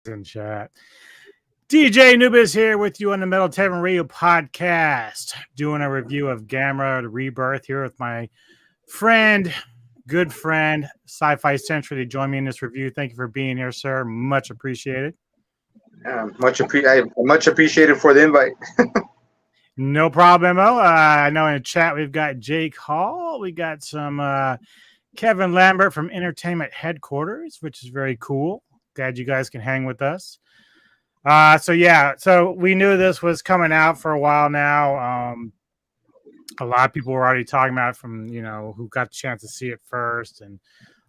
in chat. DJ Nubis here with you on the Metal Tavern Radio podcast, doing a review of Gamera, the Rebirth here with my friend, good friend, Sci Fi Senty to join me in this review. Thank you for being here, sir. Much appreciated. Much appreciated for the invite. No problem. I know in the chat we've got Jake Hall. We got some Kevin Lambert from Entertainment Headquarters, which is very cool. Glad you guys can hang with us. So we knew this was coming out for a while now. A lot of people were already talking about it from, who got the chance to see it first and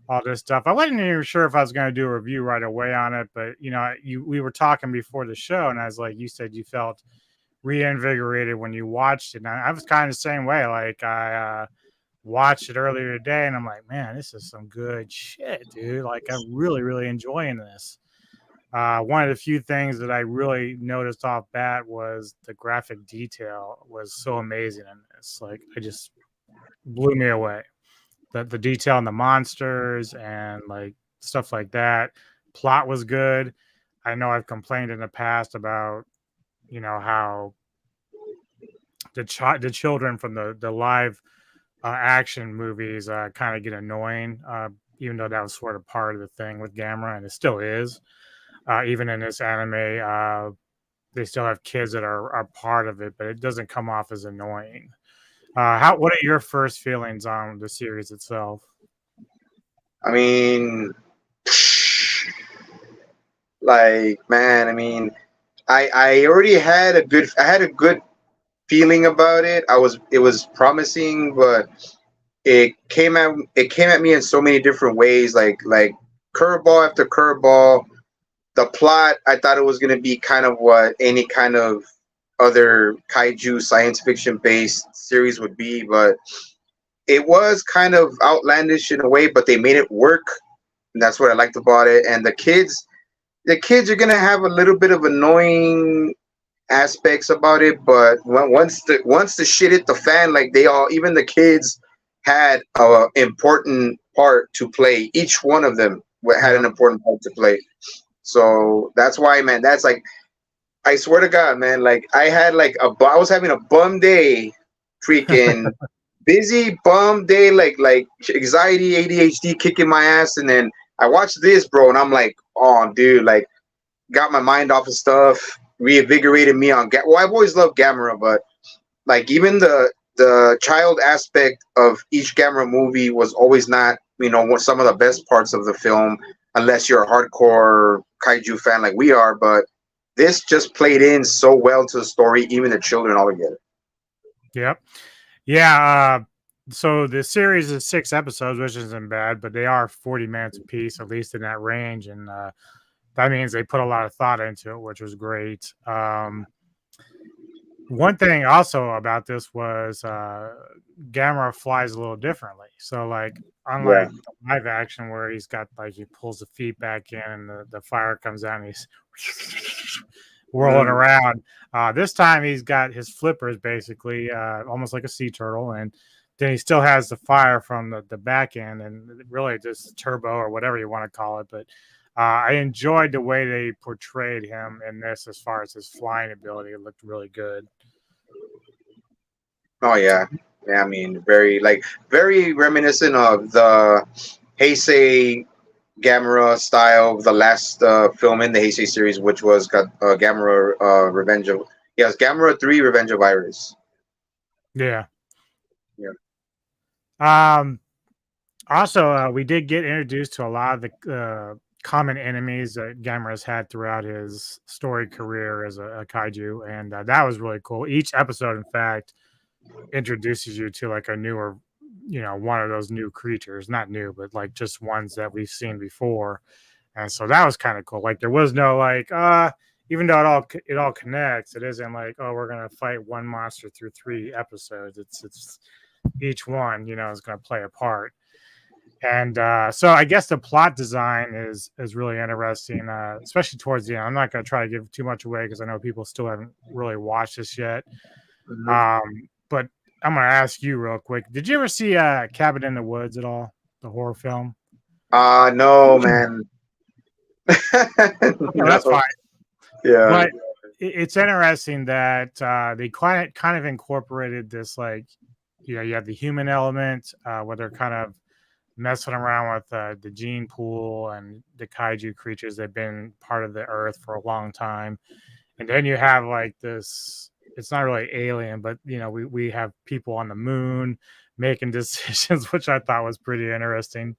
all this stuff. I wasn't even sure if I was going to do a review right away on it, but, we were talking before the show, and I was like, you said you felt reinvigorated when you watched it. And I was kind of the same way. Like, I watched it earlier today, and I'm like, man, this is some good shit, dude. Like, I'm really, really enjoying this. One of the few things that I really noticed off bat was the graphic detail was so amazing in this. Like, it just blew me away. The detail on the monsters and like stuff like that. Plot was good. I know I've complained in the past about, how the children from the live action movies kind of get annoying, even though that was sort of part of the thing with Gamera, and it still is. Even in this anime, they still have kids that are part of it, but it doesn't come off as annoying. What are your first feelings on the series itself? I mean, like, man, I already had a good feeling about it. It was promising, but it came at me in so many different ways, like curveball after curveball. The plot, I thought it was going to be kind of what any kind of other kaiju science fiction based series would be, but it was kind of outlandish in a way, but they made it work, and that's what I liked about it. And the kids are going to have a little bit of annoying aspects about it, but once the shit hit the fan, like even the kids had an important part to play. Each one of them had an important part to play. So that's why, man, that's like, I swear to God, man, like I was having a bum day, freaking busy bum day, like anxiety, ADHD kicking my ass. And then I watched this, bro, and I'm like, oh, dude, like got my mind off of stuff, reinvigorated me on, well, I've always loved Gamera, but like even the child aspect of each Gamera movie was always not, some of the best parts of the film, unless you're a hardcore kaiju fan like we are. But this just played in so well to the story, even the children all together. Yep. Yeah. So the series is 6 episodes, which isn't bad, but they are 40 minutes a piece, at least in that range. And that means they put a lot of thought into it, which was great. One thing also about this was Gamera flies a little differently. So, like, unlike live action where he's got, like, he pulls the feet back in and the fire comes out and he's whirling around. This time he's got his flippers basically almost like a sea turtle, and then he still has the fire from the back end, and really just turbo or whatever you want to call it. But I enjoyed the way they portrayed him in this as far as his flying ability. It looked really good. Oh, yeah. Yeah, very reminiscent of the Heisei Gamera style of the last film in the Heisei series, which was Gamera Revenge of... Yeah, it's Gamera 3 Revenge of Iris. Yeah. Yeah. Also, we did get introduced to a lot of the common enemies that Gamera's had throughout his story career as a kaiju, and that was really cool. Each episode, in fact, introduces you to like a newer, one of those new creatures. Not new, but like just ones that we've seen before. And so that was kind of cool. Like there was no like, even though it all connects, it isn't like, oh, we're gonna fight one monster through 3 episodes. It's each one, is gonna play a part. And so I guess the plot design is really interesting, especially towards the end. I'm not going to try to give too much away because I know people still haven't really watched this yet. But I'm going to ask you real quick. Did you ever see Cabin in the Woods at all? The horror film? No, man. That's fine. Yeah. But it's interesting that they kind of incorporated this, like, you have the human element where they're kind of messing around with the gene pool and the kaiju creatures that have been part of the earth for a long time. And then you have like this, it's not really alien, but we have people on the moon making decisions, which I thought was pretty interesting.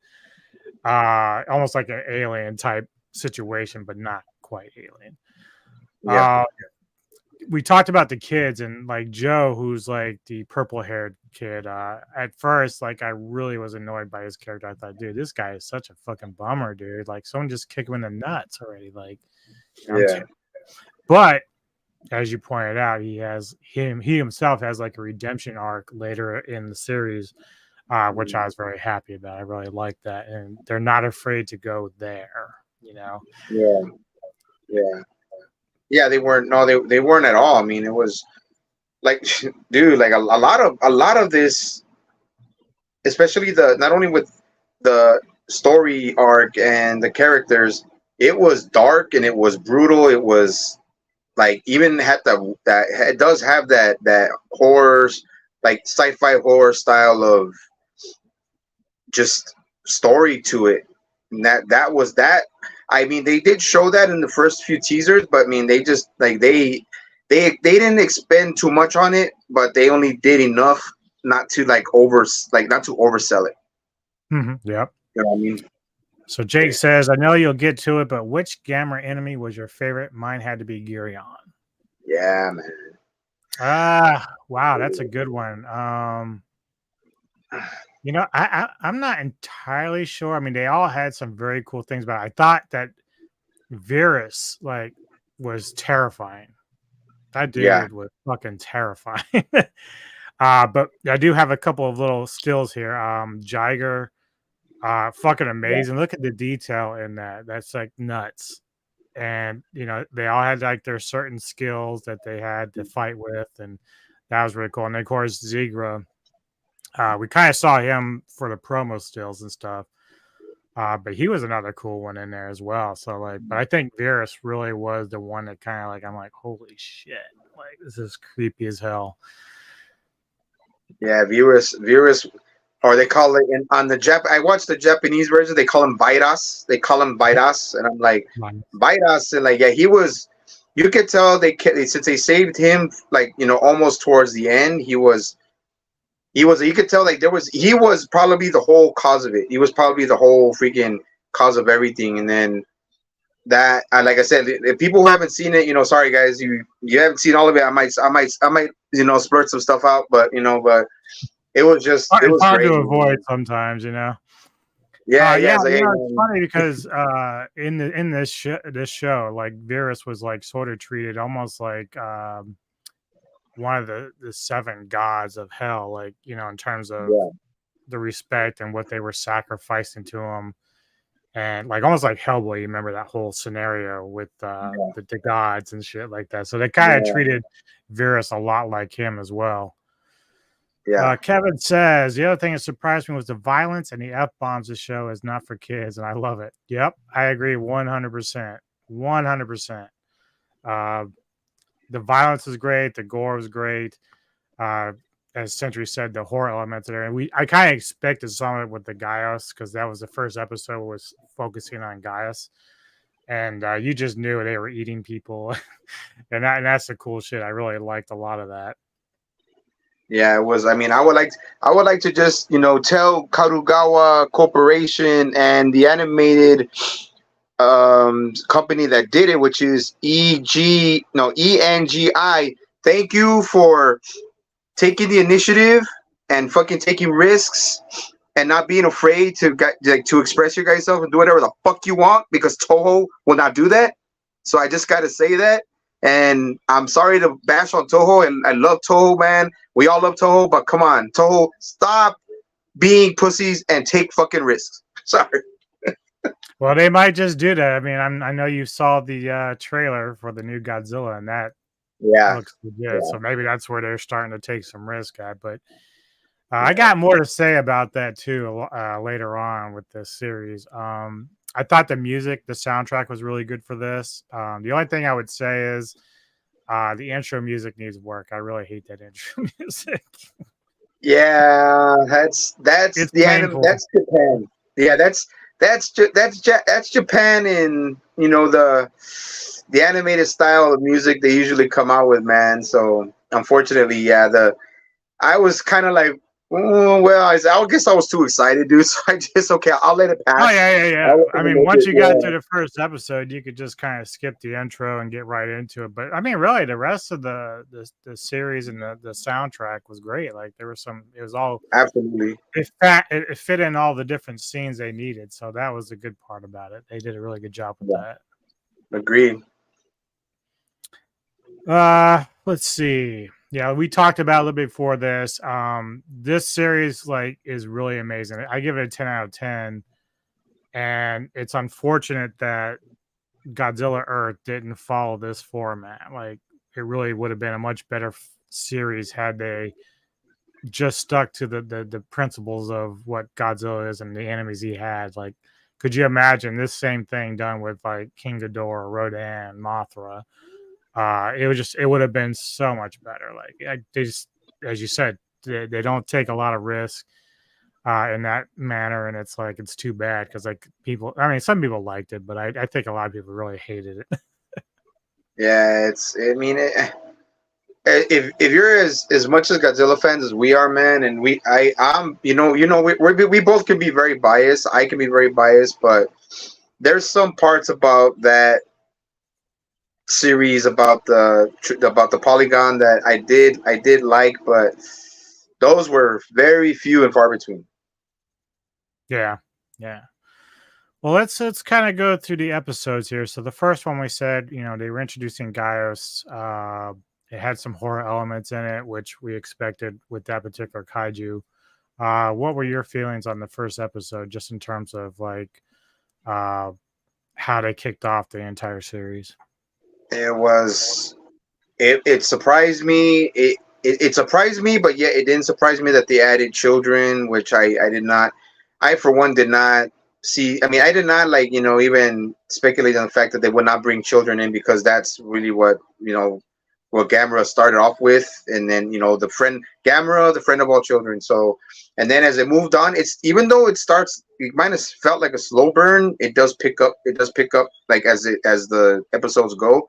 Almost like an alien type situation, but not quite alien. Yeah. We talked about the kids, and like Joe, who's like the purple haired kid. At first, like, I really was annoyed by his character. I thought, dude, this guy is such a fucking bummer, dude. Like, someone just kick him in the nuts already. Like, Yeah. But as you pointed out, he himself has like a redemption arc later in the series, which I was very happy about. I really like that, and they're not afraid to go there. Yeah. Yeah. Yeah. They weren't. No, they weren't at all. I mean, it was like, dude, like a lot of this, especially the not only with the story arc and the characters, it was dark and it was brutal. It was like even had that it does have that horror, like sci-fi horror style of just story to it. And that was that. I mean, they did show that in the first few teasers, but I mean, they just like they didn't expend too much on it, but they only did enough not to not to oversell it. Yep. You know what I mean? So Jake says, I know you'll get to it, but which Gamera enemy was your favorite? Mine had to be Girion. Yeah, man. Wow, that's a good one. I'm not entirely sure. I mean, they all had some very cool things, but I thought that Virus was terrifying. That dude was fucking terrifying. But I do have a couple of little stills here. Jiger, fucking amazing. Look at the detail in that. That's like nuts. And they all had like their certain skills that they had to fight with, and that was really cool. And then, of course, Zigra. We kind of saw him for the promo stills and stuff. But he was another cool one in there as well. So but I think Virus really was the one that kind of I'm like, holy shit, like this is creepy as hell. Yeah, Virus, or they call it on the I watched the Japanese version. They call him Virus. And I'm like, Virus, and like, yeah, he was. You could tell since they saved him, almost towards the end, he was. You could tell he was probably the whole cause of it. He was probably the whole freaking cause of everything. And then that, like I said, if people who haven't seen it, sorry guys, you haven't seen all of it. I might splurt some stuff out, but it was just it was hard great, to avoid sometimes, Yeah, it's funny because in this show, like Virus was like sort of treated almost like one of the seven gods of hell, in terms of the respect and what they were sacrificing to him, and almost like Hellboy. You remember that whole scenario with the gods and shit like that. So they kind of treated Virus a lot like him as well. Yeah. Kevin says the other thing that surprised me was the violence and the F-bombs. The show is not for kids, and I love it. Yep, I agree 100%. 100%. The violence is great. The gore was great. As Century said, the horror elements there, and I kind of expected some of it with the Gaius, because that was the first episode was focusing on Gaius, and you just knew they were eating people, and that's the cool shit. I really liked a lot of that. Yeah, it was. I mean, I would like to just tell Karugawa Corporation and the animated company that did it, which is ENGI. Thank you for taking the initiative and fucking taking risks and not being afraid to express your guys self and do whatever the fuck you want, because Toho will not do that. So I just gotta say that. And I'm sorry to bash on Toho, and I love Toho, man. We all love Toho, but come on, Toho, stop being pussies and take fucking risks. Sorry. Well, they might just do that. I mean, I know you saw the trailer for the new Godzilla, and that looks legit. Yeah. So maybe that's where they're starting to take some risk at. But I got more to say about that too later on with this series. I thought the music, the soundtrack was really good for this. The only thing I would say is the intro music needs work. I really hate that intro music. Yeah, that's It's the anime. painful. That's Japan. Yeah, that's Japan, and the animated style of music they usually come out with, man. So unfortunately, yeah, the I was kind of like, "Oh, well, I guess I was too excited, dude." So I just okay, I'll let it Oh pass. yeah, yeah, yeah. I'll let I them mean, make once it. you got Yeah, through the first episode, you could just kind of skip the intro and get right into it. But I mean, really, the rest of the series and the soundtrack was great. Like there was some, it was all absolutely. it fit in all the different scenes they needed. So that was the good part about it. They did a really good job with Yeah, that. agreed. Let's see. Yeah, we talked about a little bit before this. This series like is really amazing. I give it a 10 out of 10. And it's unfortunate that Godzilla Earth didn't follow this format. Like it really would have been a much better series had they just stuck to the principles of what Godzilla is and the enemies he had. Like, could you imagine this same thing done with like King Ghidorah, Rodan, Mothra? It would have been so much better. Like they just, as you said, they don't take a lot of risk in that manner, and it's like it's too bad because like people, I mean, some people liked it, but I think a lot of people really hated it. Yeah, it's. I mean, if you're as much as Godzilla fans as we are, man, and I'm we both can be very biased. I can be very biased, but there's some parts about that series about the polygon that I did like, but those were very few and far between. Yeah, yeah. Well, let's kind of go through the episodes here. So the first one we said, they were introducing Gaios. It had some horror elements in it, which we expected with that particular kaiju. What were your feelings on the first episode, just in terms of like uh, how they kicked off the entire series? It was it surprised me. It surprised me, but yet it didn't surprise me that they added children, which I did not. I for one did not see. I mean, I did not like even speculate on the fact that they would not bring children in because that's really what Gamera started off with, and then the friend Gamera, the friend of all children. So, and then as it moved on, it's even though it might have felt like a slow burn. It does pick up. It does pick up like as the episodes go,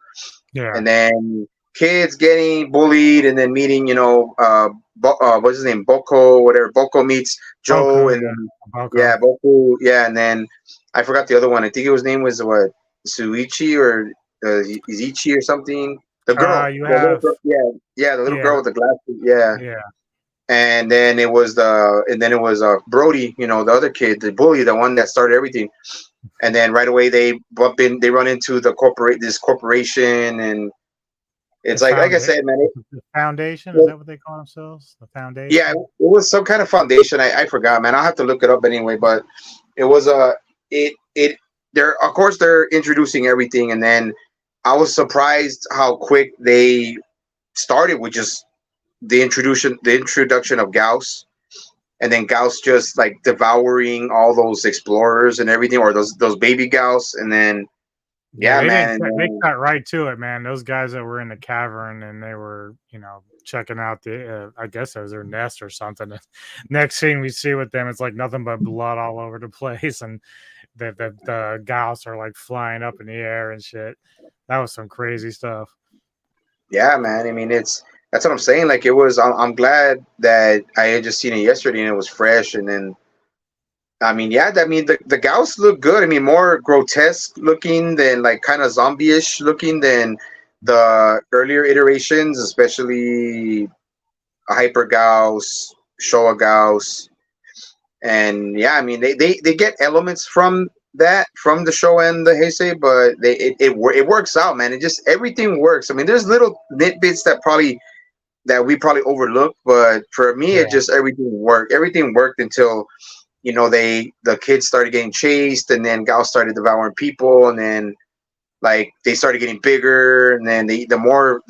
Yeah. and then kids getting bullied, and then meeting what's his name, Boko, whatever. Boko meets Joe, Boko, and yeah. then Boko. yeah, Boko, yeah, and then I forgot the other one. I think his name was what, Suichi or Izichi or something. The girl, You the little have, girl, yeah, yeah, the little yeah, girl with the glasses, yeah. yeah. And then it was Brody, the other kid, the bully, the one that started everything. And then right away they run into this corporation, and The it's like I foundation. said, man. The foundation is that what they call themselves? The Yeah, it foundation. was some kind of foundation. I forgot, man. I'll have to look it up anyway. But it was it they're of course they're introducing everything, and then I was surprised how quick they started with just the introduction of Gauss, and then Gauss just like devouring all those explorers and everything, or those baby Gauss, and then Yeah, yeah, they man, didn't. and They then cut right to it, man. Those guys that were in the cavern and they were, checking out the. I guess it was their nest or something. Next scene we see with them, it's like nothing but blood all over the place, and the gauss are like flying up in the air and shit. That was some crazy stuff. yeah, man. I mean, that's what I'm saying. Like it was. I'm glad that I had just seen it yesterday and it was fresh. And then, I mean, yeah. I mean, the Gauss look good. I mean, more grotesque looking than like kind of zombie-ish looking than the earlier iterations, especially Hyper Gauss, Showa Gauss, and yeah. I mean, they get elements from that from the show and the Heisei, but it works out, man. It just everything works. I mean, there's little nitbits that we probably overlooked, but for me, it Yeah, just everything worked. Everything worked until the kids started getting chased, and then Gauss started devouring people, and then like they started getting bigger, and then the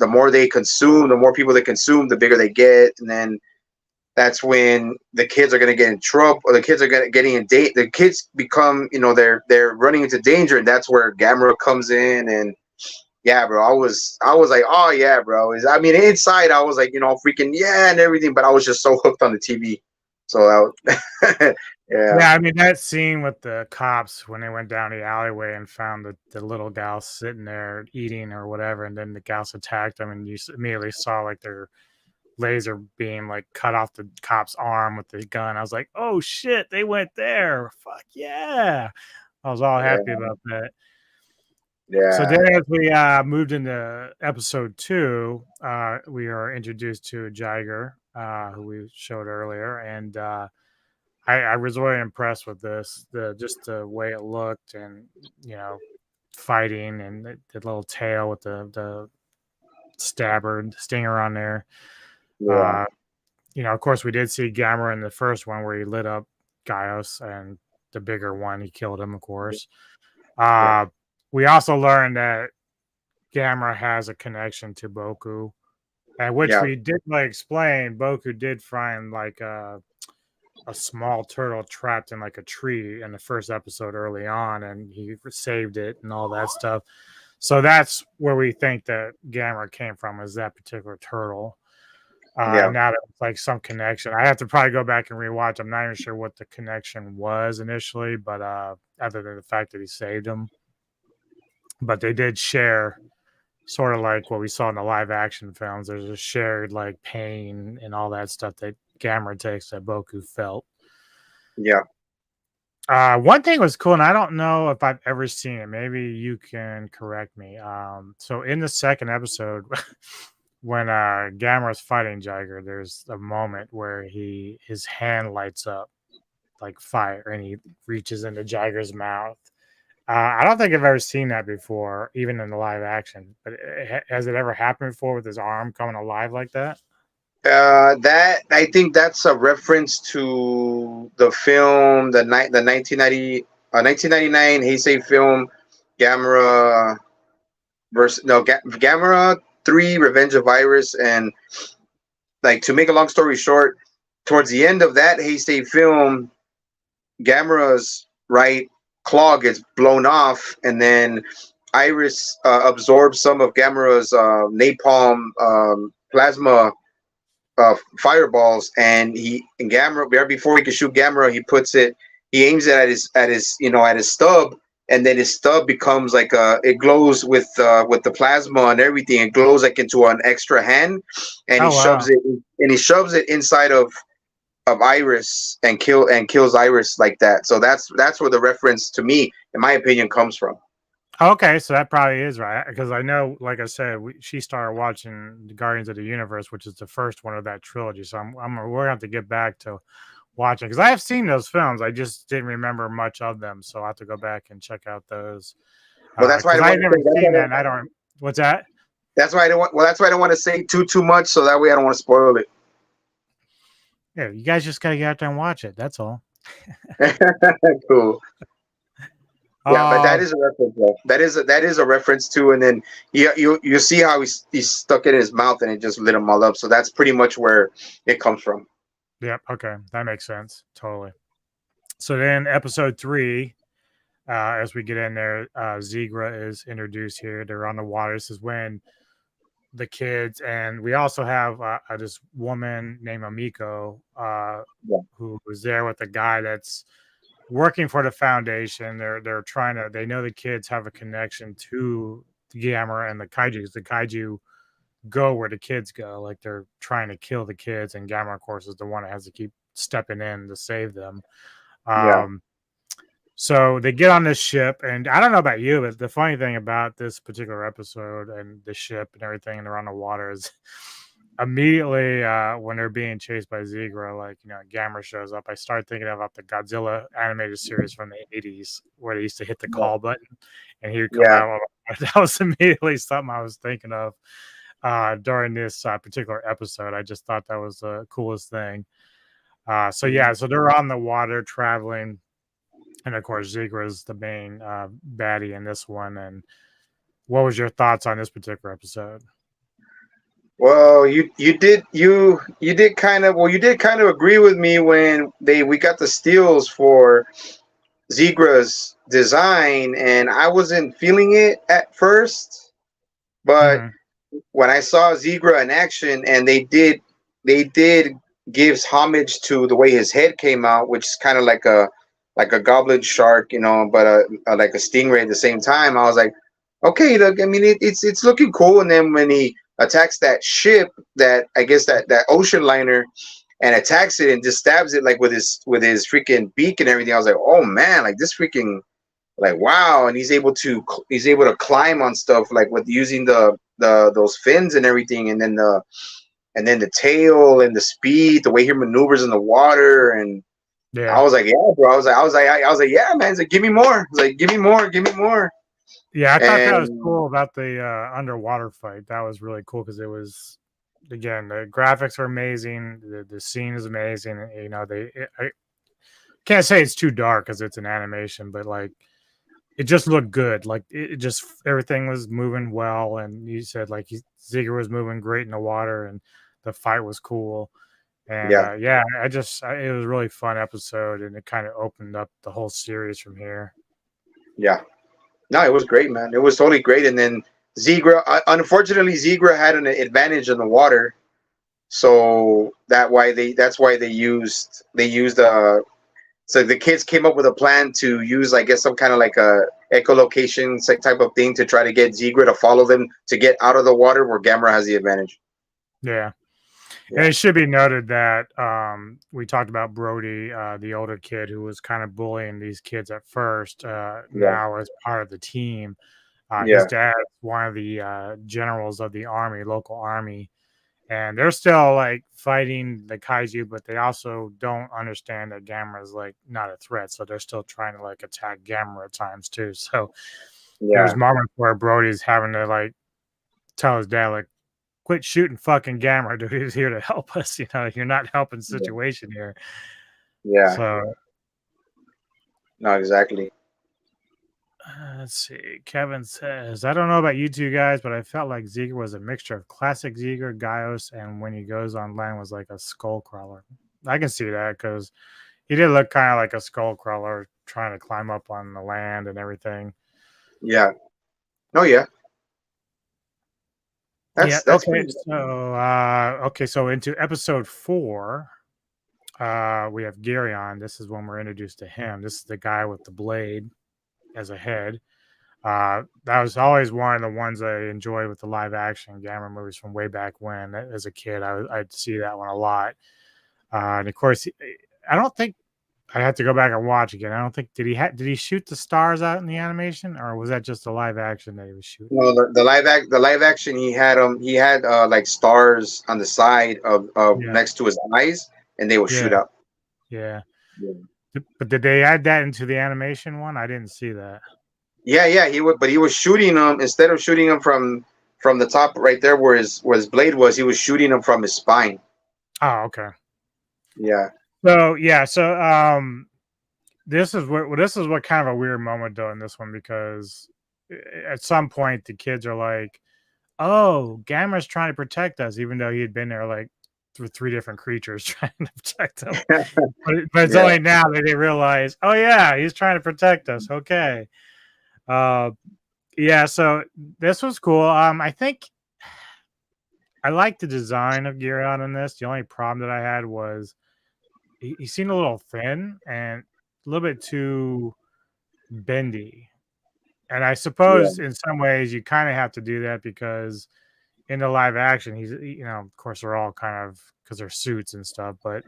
more they consume, the more people they consume, the bigger they get, and then that's when the kids are gonna get in trouble, or the kids are getting in date. The kids become, they're running into danger, and that's where Gamera comes in. And yeah, bro, I was like, oh yeah, bro. I mean, inside I was like, freaking yeah and everything, but I was just so hooked on the TV. So yeah, Yeah, I mean that scene with the cops when they went down the alleyway and found the little gal sitting there eating or whatever, and then the gals attacked them, and you immediately saw like their laser beam like cut off the cop's arm with the gun. I was like, oh shit, they went there. Fuck yeah. I was all happy yeah, about that. So yeah, then as we moved into episode 2, we are introduced to Jiger, who we showed earlier, and I was really impressed with this, just the way it looked, and fighting, and the little tail with the stinger on there. yeah, Uh, of course, we did see Gamera in the first one where he lit up Gaius, and the bigger one, he killed him, of course. yeah, Uh, we also learned that Gamera has a connection to Boku, and which yeah, we didn't like explain. Boku did find like a small turtle trapped in like a tree in the first episode early on, and he saved it and all that stuff. So that's where we think that Gamera came from, is that particular turtle. yeah. Now that it's like some connection, I have to probably go back and rewatch. I'm not even sure what the connection was initially, but other than the fact that he saved him, but they did share sort of like what we saw in the live action films. There's a shared like pain and all that stuff that Gamera takes that Boku felt. Yeah. One thing was cool, and I don't know if I've ever seen it. Maybe you can correct me. So in the second episode, when Gamera's fighting Jiger, there's a moment where his hand lights up like fire, and he reaches into Jiger's mouth. I don't think I've ever seen that before, even in the live action. But has it ever happened before with his arm coming alive like that? That I think that's a reference to the film, the 1999 Heisei film, Gamera versus no Gamera 3 Revenge of Iris. And like, to make a long story short, towards the end of that Heisei film, Gamera's right claw gets blown off, and then Iris absorbs some of Gamera's napalm plasma fireballs, and Gamera, right before he can shoot Gamera, he aims it at his stub, and then his stub becomes like it glows with the plasma and everything. It glows like into an extra hand, and Oh wow. he shoves it inside of Iris, and kills Iris like that. So that's where the reference, to me, in my opinion, comes from. Okay, so that probably is right, because I know, like I said, she started watching the Guardians of the Universe, which is the first one of that trilogy. So we're gonna have to get back to watching, because I have seen those films. I just didn't remember much of them, so I have to go back and check out those. Well, that's why I Because don't I've want to never say. seen that, and I don't. What's that? That's why I don't want. Well, that's why I don't want to say too much, so that way I don't want to spoil it. Yeah, you guys just gotta get out there and watch it. That's all. Cool. Yeah, but that Uh, is a reference, though. That is a reference too. And then you see how he stuck it in his mouth, and it just lit him all up. So that's pretty much where it comes from. yep. Okay, that makes sense. Totally. So then, episode 3, as we get in there, Zigra is introduced here. They're on the water. This is when the kids, and we also have this woman named Amiko, Yeah, who was there with a guy that's working for the foundation. They're trying to. They know the kids have a connection to the Gamera and the kaiju, because the kaiju go where the kids go. Like, they're trying to kill the kids, and Gamera, of course, is the one that has to keep stepping in to save them. yeah, Um, so they get on this ship, and I don't know about you, but the funny thing about this particular episode and the ship and everything, and they're on the water, is immediately when they're being chased by Zigra, like, Gamera shows up. I started thinking about the Godzilla animated series from the 80s, where they used to hit the yeah, call button and he would come yeah, out. That was immediately something I was thinking of during this particular episode. I just thought that was the coolest thing. So yeah, so they're on the water traveling, and of course Zigra is the main baddie in this one. And what was your thoughts on this particular episode? Well, you did kind of agree with me when we got the steals for Zegra's design, and I wasn't feeling it at first, but Hmm. when I saw Zegra in action, and they did gives homage to the way his head came out, which is kind of like a goblin shark, but like a stingray at the same time. I was like, okay, look, I mean, it's looking cool. And then when he attacks that ship, that I guess that ocean liner, and attacks it and just stabs it like with his freaking beak and everything, I was like, oh man, like this freaking like wow. And he's able to climb on stuff like with using the those fins and everything, and then the tail and the speed, the way he maneuvers in the water. And I Yeah. was like, yeah, bro. I was like, yeah, man. It's like, give me more. It's like, give me more, give me more. Yeah, I thought that was And cool about the underwater fight. That was really cool because it was, again, the graphics are amazing. The scene is amazing. You know, I can't say it's too dark because it's an animation, but like it just looked good. Like it just everything was moving well, and you said like Ziggler was moving great in the water, and the fight was cool. And yeah, yeah, it was a really fun episode, and it kind of opened up the whole series from here. yeah. No, it was great, man. It was totally great. And then unfortunately, Zegra had an advantage in the water, so that's why they used. So the kids came up with a plan to use, I guess, some kind of like a echolocation type of thing to try to get Zegra to follow them to get out of the water where Gamera has the advantage. Yeah. And Yeah, it should be noted that we talked about Brody, the older kid who was kind of bullying these kids at first. yeah, Now, as part of the team, his yeah, dad's one of the generals of the army, local army, and they're still like fighting the kaiju, but they also don't understand that Gamera is like not a threat, so they're still trying to like attack Gamera at times too. So there's yeah, moments where Brody's having to like tell his dad like, quit shooting fucking Gamera, dude. He's here to help us. You know, you're not helping the yeah, situation here. yeah. So No, exactly. let's see. Kevin says, I don't know about you two guys, but I felt like Ziegler was a mixture of classic Ziegler, Gaius, and when he goes on land was like a skull crawler. I can see that because he did look kind of like a skull crawler trying to climb up on the land and everything. Yeah. Oh, yeah. Yeah. That's Okay. pretty. So into episode 4, we have Gary on. This is when we're introduced to him. This is the guy with the blade as a head. That was always one of the ones I enjoyed with the live action Gamera movies from way back when. As a kid, I'd see that one a lot. And of course, I don't think I had to go back and watch again. I don't think did he shoot the stars out in the animation, or was that just a live action that he was shooting? No, the live action, he had like stars on the side of Yeah, next to his eyes, and they will yeah, shoot up. yeah. Yeah. But did they add that into the animation one? I didn't see that. Yeah, yeah, he was shooting them instead of shooting them from the top right there where his blade was. He was shooting them from his spine. Oh, okay. Yeah, So yeah, this is what kind of a weird moment though in this one because at some point the kids are like, "Oh, Gamera's trying to protect us," even though he had been there like through 3 different creatures trying to protect them. But it's yeah, only now that they realize, "Oh yeah, he's trying to protect us." Okay, uh, yeah. So this was cool. I think I like the design of Gyrion in this. The only problem that I had was he seemed a little thin and a little bit too bendy. And I yeah, suppose in some ways you kind of have to do that because in the live action, of course, they're all kind of because they're suits and stuff, but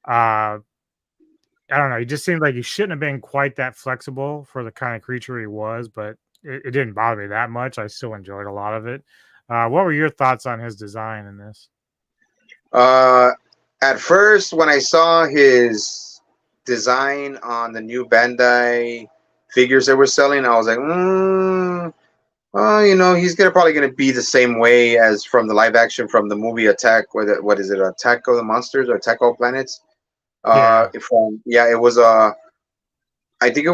I don't know. He just seemed like he shouldn't have been quite that flexible for the kind of creature he was, but it didn't bother me that much. I still enjoyed a lot of it. What were your thoughts on his design in this? Uh, at first, when I saw his design on the new Bandai figures that we're selling, I was like, well, he's probably gonna be the same way as from the live action from the movie Attack. What is it? Attack of the Monsters or Attack of Planets? Yeah, It was I think it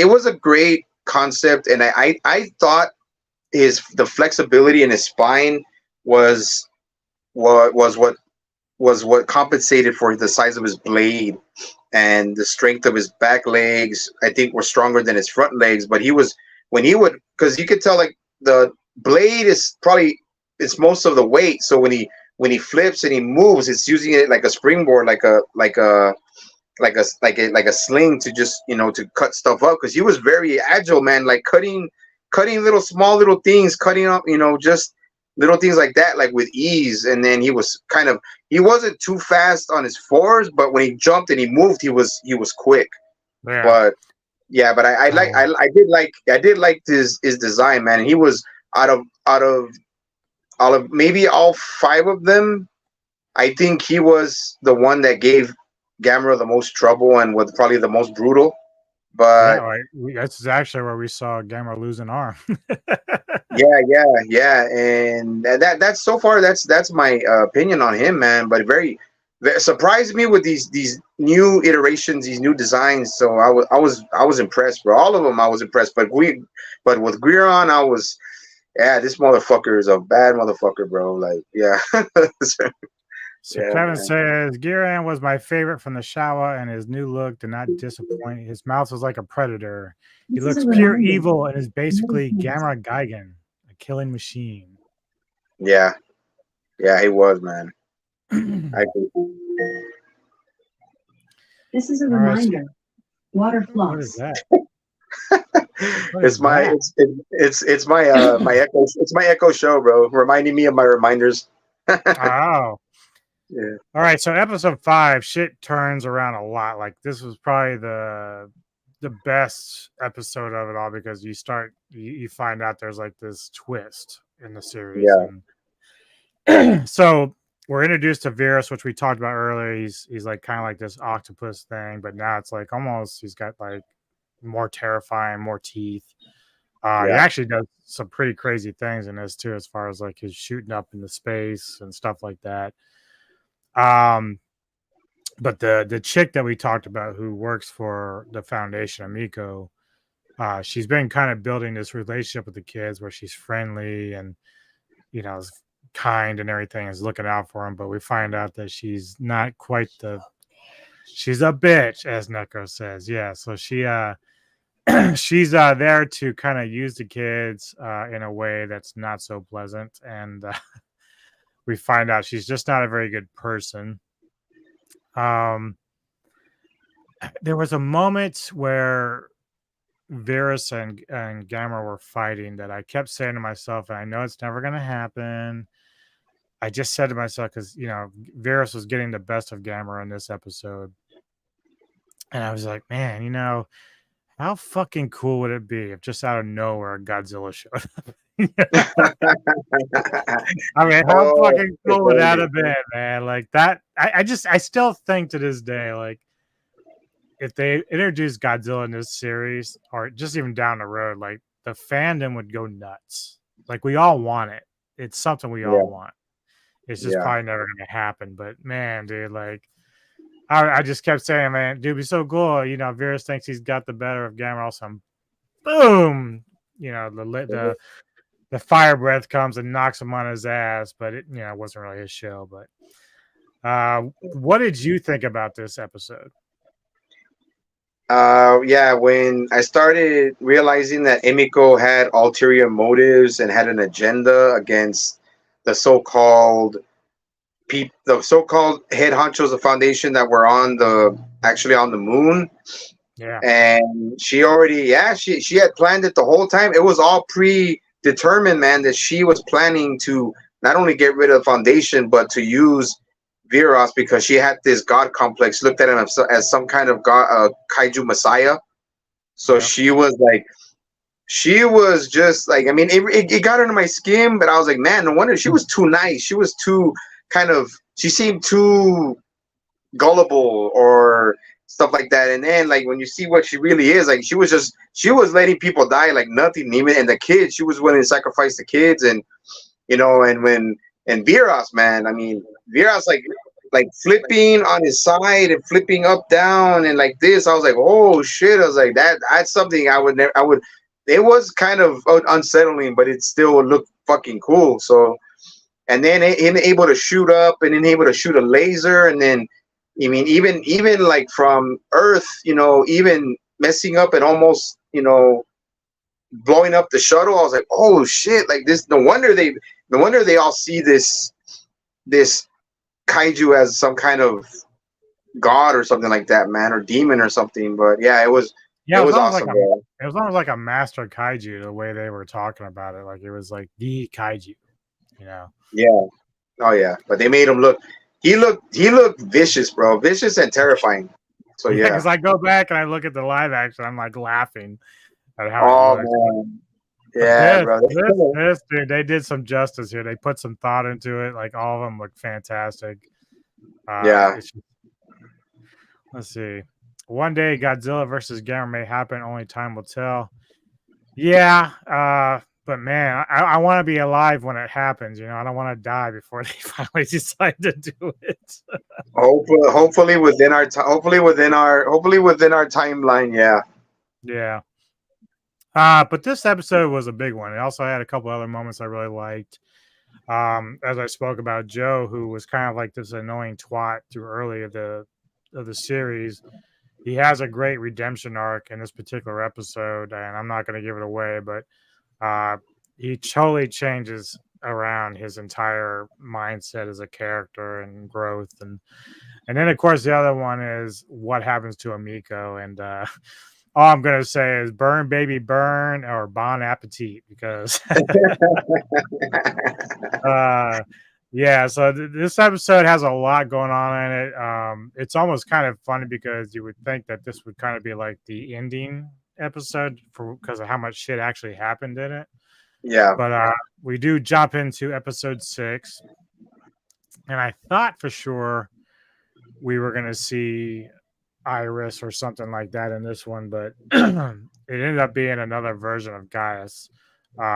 was a great concept, and I thought the flexibility in his spine was what compensated for the size of his blade and the strength of his back legs. I think were stronger than his front legs. But he was when he would because you could tell like the blade is probably it's most of the weight. So when he flips and he moves, it's using it like a springboard, like a sling to just to cut stuff up because he was very agile, man. Like cutting little small little things, cutting up, just little things like that, like with ease. And then he wasn't too fast on his fours, but when he jumped and he moved, he was quick. Yeah. But yeah, but I did like his design, man. And he was out of maybe all five of them. I think he was the one that gave Gamera the most trouble and was probably the most brutal. But that's actually where we saw Gamera lose an arm. yeah, and that's so far that's my opinion on him, man. But very surprised me with these new iterations, these new designs. So I was impressed, bro. All of them I was impressed, but with Guiron, this motherfucker is a bad motherfucker, bro. Like, yeah. So Kevin says Giran was my favorite from the Showa, and his new look did not disappoint. His mouth was like a predator. He looks pure evil and is basically Gamera Gaigan, a killing machine. Yeah, he was, man. I think. This is a reminder. Water floss. What is that? It's my echo. It's my echo show, bro. Reminding me of my reminders. Oh. Yeah. All right, so episode 5, shit turns around a lot. Like this was probably the best episode of it all because you find out there's like this twist in the series. Yeah. And so we're introduced to Virus, which we talked about earlier. He's like kind of like this octopus thing, but now it's like almost he's got like more terrifying, more teeth. He actually does some pretty crazy things in this too, as far as like his shooting up into space and stuff like that. But the chick that we talked about who works for the foundation, Amiko, she's been kind of building this relationship with the kids where she's friendly and is kind and everything, is looking out for them. But we find out that she's not quite she's a bitch, as Neko says. Yeah, so she's there to kind of use the kids in a way that's not so pleasant, and we find out she's just not a very good person. There was a moment where Virus and Gamera were fighting that I kept saying to myself, and I know it's never going to happen. I just said to myself, because, Virus was getting the best of Gamera in this episode. And I was like, man, how fucking cool would it be if just out of nowhere Godzilla showed up? I mean, how fucking cool would that have been, man? Like that, I still think to this day, like if they introduced Godzilla in this series, or just even down the road, like the fandom would go nuts. Like we all want it. It's something we all want. It's just probably never gonna happen. But man, dude, like I just kept saying, man, dude, it'd be so cool. Virus thinks he's got the better of Gamera. Also, boom, the fire breath comes and knocks him on his ass, but it wasn't really his show. But what did you think about this episode? When I started realizing that Emiko had ulterior motives and had an agenda against the so-called head honchos of Foundation that were on the moon. Yeah. And she had planned it the whole time. It was all predetermined, man, that she was planning to not only get rid of the Foundation, but to use Viros because she had this god complex, looked at him as some kind of god, kaiju messiah. So she was just like, I mean, it got under my skin, but I was like, man, no wonder she was too nice. She was too she seemed too gullible or stuff like that. And then like when you see what she really is, like she was letting people die like nothing, even and the kids, she was willing to sacrifice the kids. And and Viros, man, I mean, Viros like flipping on his side and flipping up down and like this, I was like, oh shit. I was like, that's something I would it was kind of unsettling, but it still would look fucking cool. So and then him able to shoot up, and then able to shoot a laser, and then I mean, even like from Earth, even messing up and almost, blowing up the shuttle. I was like, oh shit! Like this, no wonder they all see this kaiju as some kind of god or something like that, man, or demon or something. But yeah, it was awesome. It was almost like a master kaiju the way they were talking about it. Like it was like the kaiju, Yeah. Oh yeah, but they made him look. He looked vicious, bro. Vicious and terrifying. So yeah. Because I go back and I look at the live action, I'm like laughing at how it looks. Man. Yeah, bro. This dude, they did some justice here. They put some thought into it. Like all of them look fantastic. Yeah. Let's see. One day, Godzilla versus Gamera may happen. Only time will tell. Yeah. But man, I want to be alive when it happens. I don't want to die before they finally decide to do it. Hopefully within our timeline. Yeah. Yeah. But this episode was a big one. It also had a couple other moments I really liked. As I spoke about Joe, who was kind of like this annoying twat through early of the series. He has a great redemption arc in this particular episode, and I'm not going to give it away, but he totally changes around his entire mindset as a character and growth, and then of course the other one is what happens to Amiko, and all I'm going to say is burn baby burn, or bon appetit, because yeah, so this episode has a lot going on in it. It's almost kind of funny because you would think that this would kind of be like the ending episode because of how much shit actually happened in it. Yeah. But we do jump into episode 6. And I thought for sure we were going to see Iris or something like that in this one, but it ended up being another version of Gaius,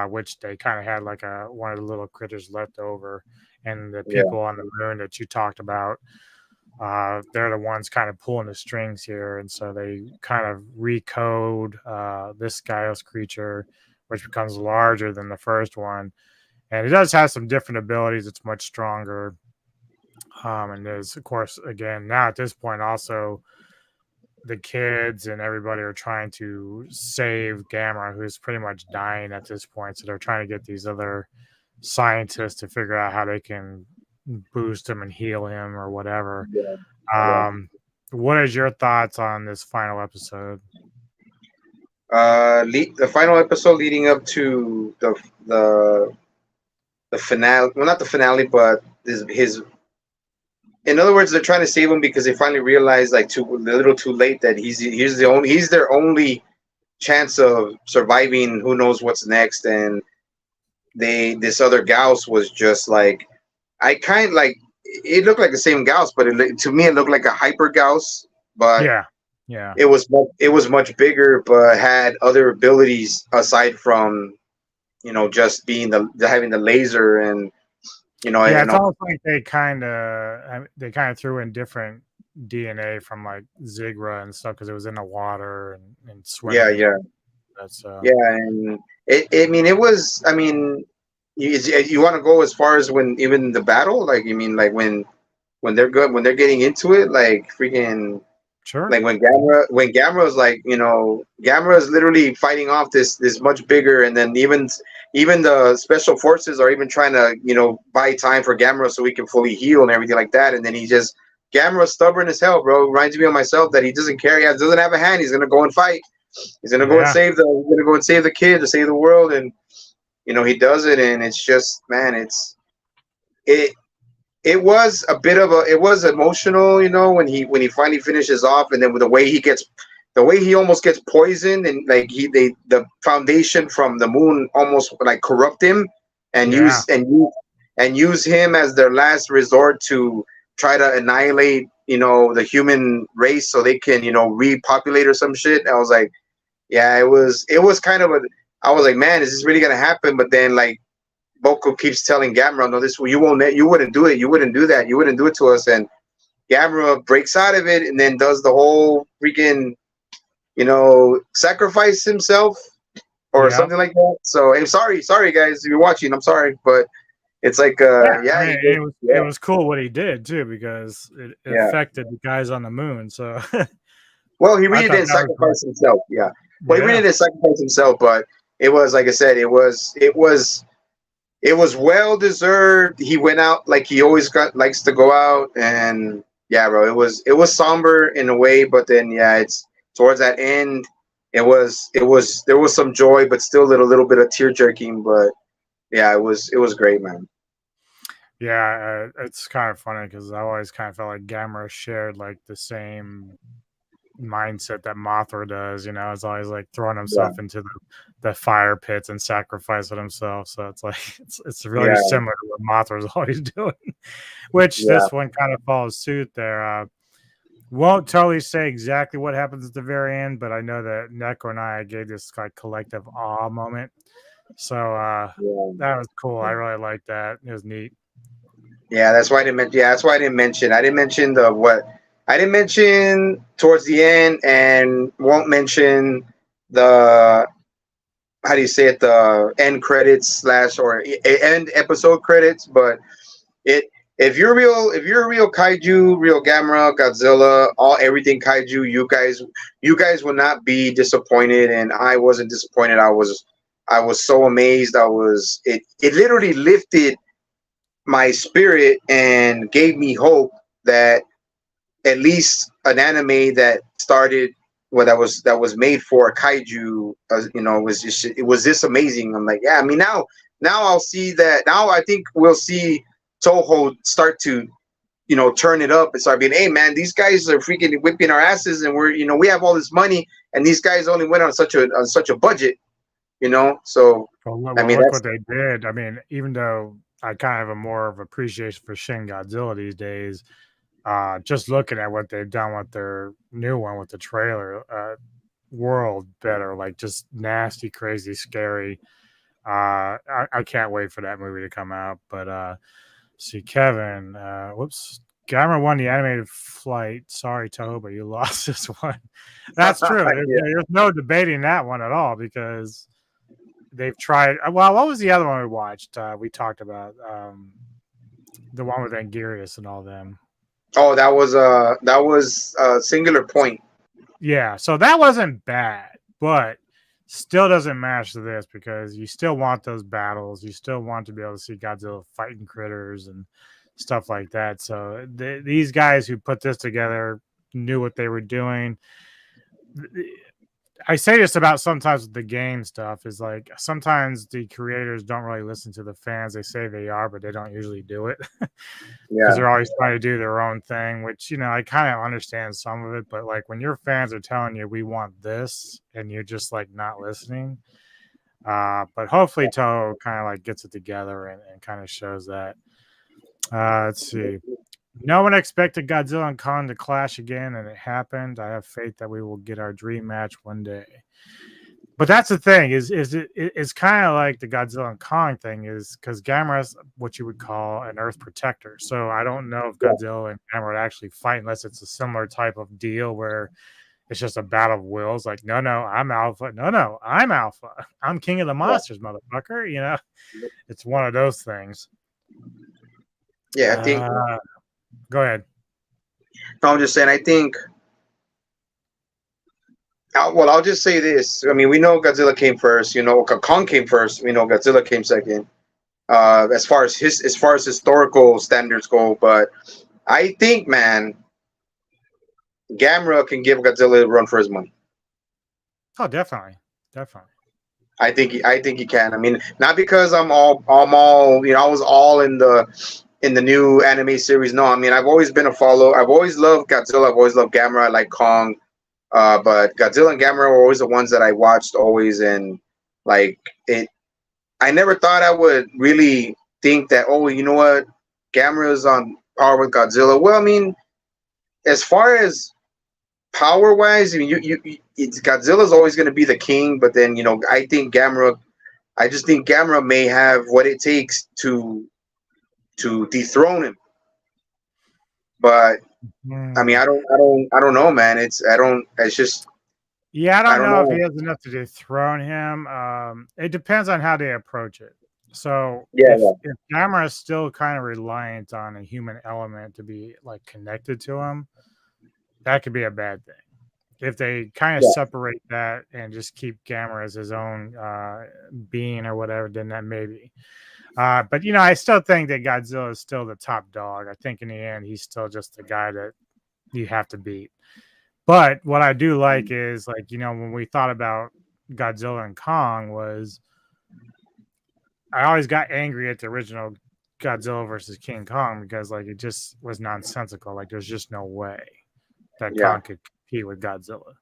which they kind of had like one of the little critters left over. And the people on the moon that you talked about, they're the ones kind of pulling the strings here. And so they kind of recode this Gaius creature, which becomes larger than the first one. And it does have some different abilities. It's much stronger. And there's, of course, again, now at this point, also the kids and everybody are trying to save Gamera, who's pretty much dying at this point. So they're trying to get these other scientists to figure out how they can boost him and heal him or whatever. What is your thoughts on this final episode? The final episode leading up to the finale. Well, not the finale, but his. In other words, they're trying to save him because they finally realized, like, a little too late, that he's their only chance of surviving. Who knows what's next? And this other Gauss was just like, it looked like the same Gauss, but to me it looked like a hyper Gauss. But yeah, it was much bigger, but had other abilities aside from, just being having the laser and. It's almost like they kind of threw in different DNA from like Zigra and stuff because it was in the water and swimming. Yeah. That's and it was. I mean, you want to go as far as when even the battle, like when they're good, when they're getting into it, like freaking. Sure. Like when Gamera was like, Gamera is literally fighting off this much bigger, and then even the special forces are even trying to, buy time for Gamera so he can fully heal and everything like that. And then Gamera's stubborn as hell, bro. Reminds me of myself that he doesn't care. He doesn't have a hand. He's gonna go and fight. He's gonna go and save the kid, to save the world, and he does it. And it's just, man, it was it was emotional, when he finally finishes off, and then with the way he almost gets poisoned, and like the foundation from the moon almost like corrupt him and use him as their last resort to try to annihilate, the human race so they can, repopulate or some shit. I was like, yeah, it was kind of I was like, man, is this really gonna happen? But then like Boko keeps telling Gamera, no, you wouldn't do it. You wouldn't do that. You wouldn't do it to us. And Gamera breaks out of it and then does the whole freaking, sacrifice himself or something like that. So I'm sorry guys, if you're watching, I'm sorry. But It's like I mean, it was cool what he did too because it yeah. affected the guys on the moon. So Well, he I really thought didn't that was cool. sacrifice himself. Yeah. Well, he really Yeah, didn't sacrifice himself, but it was like I said, it was well deserved. He went out like he always likes to go out, and yeah, bro, it was somber in a way, but then yeah, it's towards that end. It was there was some joy, but still a little bit of tear jerking. But yeah, it was great, man. yeah. It's kind of funny because I always kind of felt like Gamera shared like the same mindset that Mothra does. You know, is always like throwing Yeah, himself into the fire pits and sacrificing himself. So it's like it's really yeah, similar to what Mothra's always doing, which yeah. this one kind of follows suit there. Won't totally say exactly what happens at the very end, but I know that Neko and I gave this like collective awe moment. So Yeah. that was cool. I really liked that. It was neat. Yeah, that's why I didn't mention. Yeah, that's why I didn't mention. I didn't mention the what. I didn't mention towards the end, and won't mention the how do you say it, the end credits slash or end episode credits. But it if you're a real kaiju, real Gamera, Godzilla, all everything kaiju, you guys will not be disappointed, and I wasn't disappointed. I was so amazed. It literally lifted my spirit and gave me hope that at least an anime that started well that was made for kaiju was this amazing. I'm like, yeah, I mean, now I'll see that. Now I think we'll see Toho start to turn it up and start being, hey man, these guys are freaking whipping our asses, and we have all this money, and these guys only went on such a budget. So I Well, mean, look what that's they did. I mean, even though I kind of have a more of appreciation for Shin Godzilla these days, just looking at what they've done with their new one with the trailer, world better, like just nasty, crazy, scary. I can't wait for that movie to come out. But see, Kevin, whoops. Gamera won the animated flight. Sorry, Toho, but you lost this one. That's true. yeah. There's no debating that one at all because they've tried. Well, what was the other one we watched? We talked about the one with Angirius and all them. Oh, that was Singular Point. Yeah, so that wasn't bad, but still doesn't match to this because you still want those battles. You still want to be able to see Godzilla fighting critters and stuff like that. So these guys who put this together knew what they were doing. I say this about sometimes with the game stuff is like sometimes the creators don't really listen to the fans. They say they are, but they don't usually do it because Yeah, they're always trying to do their own thing, which, I kind of understand some of it. But like when your fans are telling you, we want this, and you're just like not listening. But hopefully Toho kind of like gets it together and kind of shows that. Let's see. No one expected Godzilla and Kong to clash again, and it happened. I have faith that we will get our dream match one day. But that's the thing it's kind of like the Godzilla and Kong thing is because Gamera is what you would call an Earth protector. So I don't know if yeah, Godzilla and Gamera would actually fight unless it's a similar type of deal where it's just a battle of wills. Like, no, I'm alpha. No, I'm alpha. I'm king of the yeah, monsters, motherfucker. It's one of those things. yeah. I think. Go ahead. No, I'm just saying. I think. Well, I'll just say this. I mean, we know Godzilla came first. Kong came first. We know Godzilla came second. As far as historical standards go, but I think, man, Gamera can give Godzilla a run for his money. Oh, definitely. I think he can. I mean, not because I was all in the new anime series. No, I mean, I've always been a follow. I've always loved Godzilla. I've always loved Gamera. I like Kong. But Godzilla and Gamera were always the ones that I watched always, and like it. I never thought I would really think that. Oh, you know what? Gamera's on par with Godzilla. Well, I mean, as far as power wise, I mean, Godzilla's always going to be the king. But then I just think Gamera may have what it takes to dethrone him. But I mean, I don't know, man. It's just. Yeah, I I don't don't know if know. he has enough to dethrone him. It depends on how they approach it. So Yeah, yeah, if Gamera is still kind of reliant on a human element to be like connected to him, that could be a bad thing. If they kind of yeah, separate that and just keep Gamera as his own being or whatever, then that maybe. But I still think that Godzilla is still the top dog. I think in the end, he's still just the guy that you have to beat. But what I do like is like when we thought about Godzilla and Kong was I always got angry at the original Godzilla versus King Kong because like it just was nonsensical. Like there's just no way that yeah, Kong could compete with Godzilla.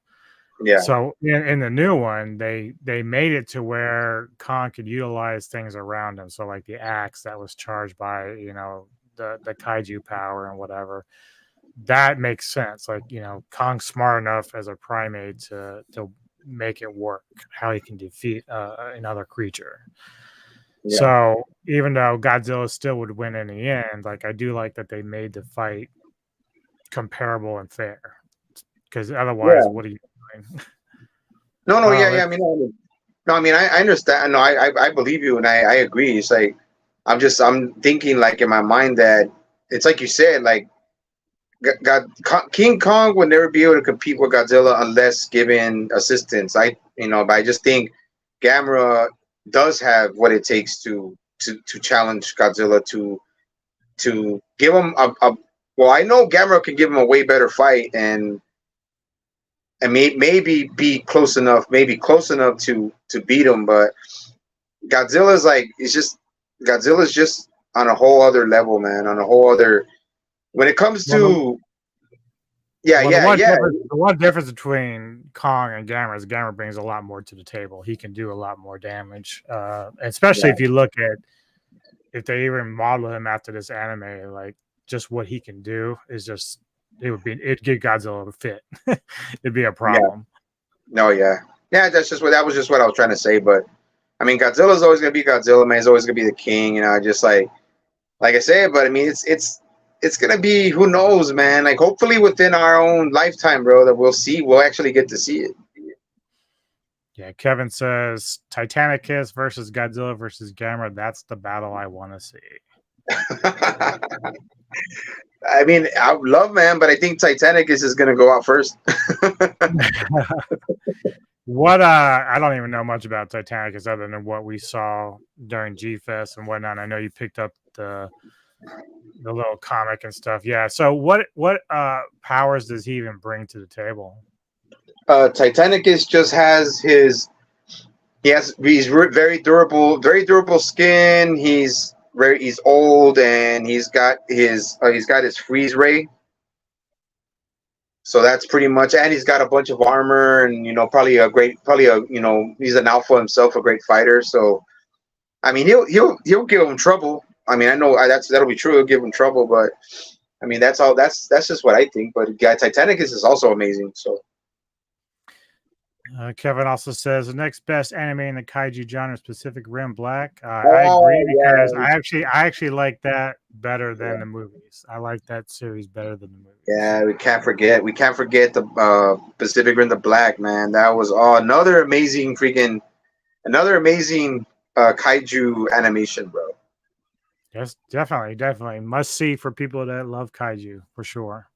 yeah, So in the new one, they made it to where Kong could utilize things around him. So like the axe that was charged by the kaiju power and whatever, that makes sense. Like Kong's smart enough as a primate to make it work. How he can defeat another creature. yeah, So even though Godzilla still would win in the end, like I do like that they made the fight comparable and fair. Because otherwise, yeah. what are you doing? No, no, yeah, Oh, yeah. I mean, I understand. No, I believe you, and I agree. It's like I'm thinking like in my mind that it's like you said, like King Kong would never be able to compete with Godzilla unless given assistance. But I just think Gamera does have what it takes to challenge Godzilla to give him a. Well, I know Gamera can give him a way better fight and maybe be maybe close enough to beat him. But Godzilla's like Godzilla's just on a whole other level, man. On a whole other when it comes well, to yeah, well, yeah, yeah, the one difference between Kong and Gamera is Gamera brings a lot more to the table. He can do a lot more damage, especially yeah, if you look at if they even model him after this anime, like just what he can do is just it'd give Godzilla a fit. It'd be a yeah. problem. No, yeah, yeah. That was just what I was trying to say. But I mean, Godzilla's always gonna be Godzilla, man. He's always gonna be the king. Just like I said. But I mean, it's gonna be who knows, man. Like hopefully within our own lifetime, bro, that we'll actually get to see it. Yeah, Kevin says Titanicus versus Godzilla versus Gamera. That's the battle I want to see. I mean, I would love, man, but I think Titanic is going to go out first. What I don't even know much about Titanicus other than what we saw during G Fest and whatnot. I know you picked up the little comic and stuff. Yeah. So what powers does he even bring to the table? Titanicus just has he's very durable skin. He's old and he's got his freeze ray. So that's pretty much, and he's got a bunch of armor and he's an alpha himself, a great fighter. So I mean he'll give him trouble. I mean I know that'll be true. He'll give him trouble, but I mean that's all. That's just what I think. But Titanicus is also amazing. So. Kevin also says the next best anime in the kaiju genre is Pacific Rim Black. I agree because I actually like that better than the movies. I like that series better than the movies. Yeah, we can't forget the Pacific Rim the Black, man. That was another amazing kaiju animation, bro. Yes, definitely must see for people that love kaiju for sure.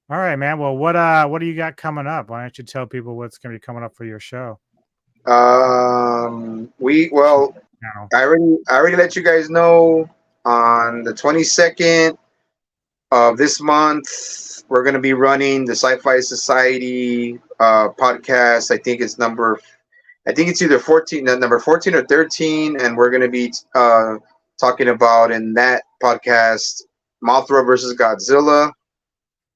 All right, man. Well, what do you got coming up? Why don't you tell people what's going to be coming up for your show? I already let you guys know on the 22nd of this month we're going to be running the Sci-Fi Society podcast. I think it's either number 14 or 13, and we're going to be talking about in that podcast Mothra versus Godzilla.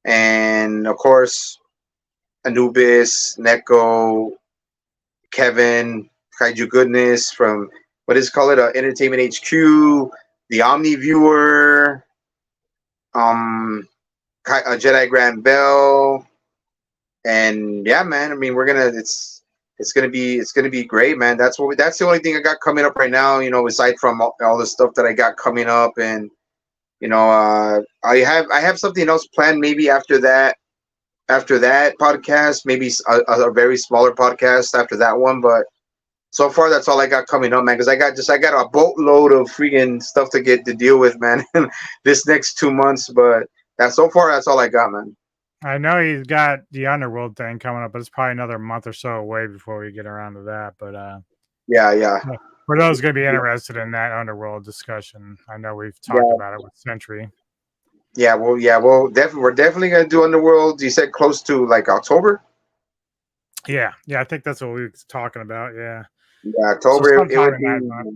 And of course, Anubis, Neko, Kevin, Kaiju Goodness from Entertainment HQ, the Omni Viewer, Jedi Grand Bell, and yeah, man. I mean, it's gonna be great, man. That's the only thing I got coming up right now. Aside from all the stuff that I got coming up and. I have something else planned maybe after that podcast, maybe a very smaller podcast after that one. But so far that's all I got coming up, man. Because I got a boatload of freaking stuff to deal with, man. This next 2 months, but so far that's all I got, man. I know he's got the Underworld thing coming up, but it's probably another month or so away before we get around to that. But yeah. for those going to be interested in that Underworld discussion, I know we've talked about it with Sentry. Yeah, well, we're definitely gonna do Underworld. You said close to like October. Yeah, I think that's what we were talking about. Yeah, October. So it would be. month,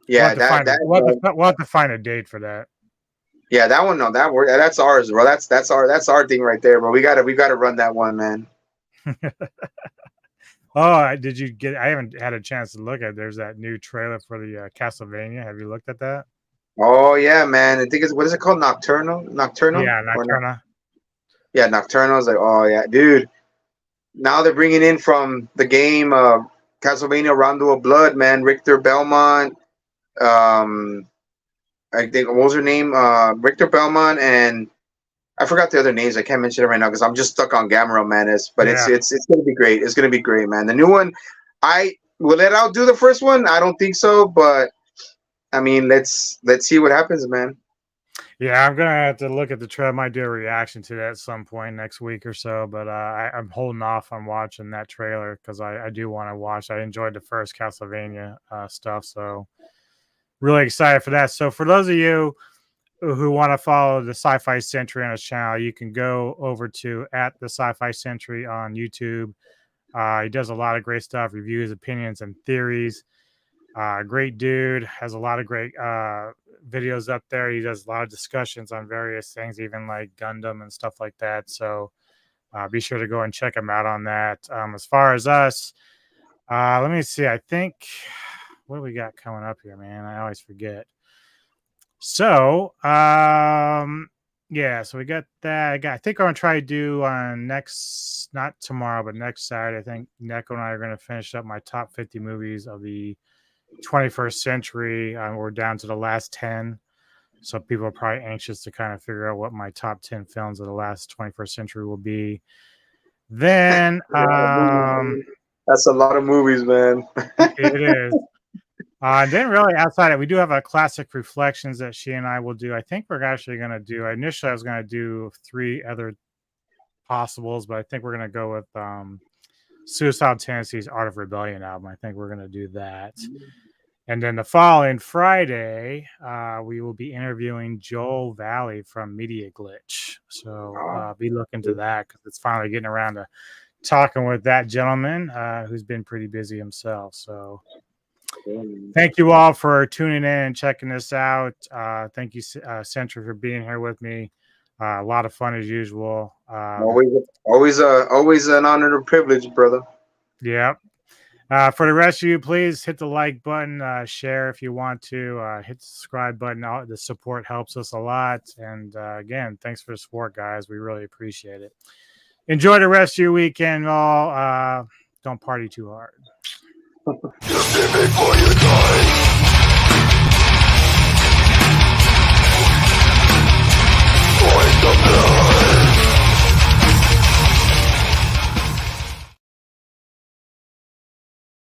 Yeah, we'll have to find a date for that. Yeah, that one. No, that's ours, bro. That's our thing right there, bro. We gotta run that one, man. Oh, did you get? I haven't had a chance to look at. There's that new trailer for the Castlevania. Have you looked at that? Oh yeah, man. I think what is it called? Nocturnal. Yeah, Nocturna. Yeah, Nocturnal. Like, oh yeah, dude. Now they're bringing in from the game Castlevania Rondo of Blood, man. Richter Belmont. I think what was her name? Richter Belmont, and I forgot the other names. I can't mention it right now because I'm just stuck on Gamera, man. It's gonna be great. It's gonna be great, man. The new one, will it outdo the first one? I don't think so, but I mean, let's see what happens, man. Yeah, I'm gonna have to look at the trailer. Might do a reaction to that at some point next week or so. But I'm holding off on watching that trailer because I do want to watch. I enjoyed the first Castlevania stuff, so really excited for that. So for those of you who want to follow the Sci Fi Senty on his channel, you can go over to @ the Sci Fi Senty on YouTube. He does a lot of great stuff, reviews, opinions, and theories. Great dude, has a lot of great videos up there. He does a lot of discussions on various things, even like Gundam and stuff like that. So be sure to go and check him out on that. As far as us, let me see. I think, what do we got coming up here, man? I always forget. So, yeah, so we got that. I think I'm going to try to do on not tomorrow, but next Saturday. I think Neko and I are going to finish up my top 50 movies of the 21st century. We're down to the last 10. So people are probably anxious to kind of figure out what my top 10 films of the last 21st century will be. Then, that's a lot of movies, man. It is. And then really outside it, we do have a classic reflections that she and I will do. I think we're actually going to do, initially I was going to do 3 other possibles, but I think we're going to go with Suicidal Tendencies Art of Rebellion album. I think we're going to do that. And then the following Friday, we will be interviewing Joel Valley from Media Glitch. So be looking to that because it's finally getting around to talking with that gentleman who's been pretty busy himself. So thank you all for tuning in and checking this out. Thank you, Senty, for being here with me. A lot of fun as usual. Always an honor and a privilege, brother. Yep. For the rest of you, please hit the like button, share if you want to, hit the subscribe button. The support helps us a lot. And again, thanks for the support, guys. We really appreciate it. Enjoy the rest of your weekend, all. Don't party too hard.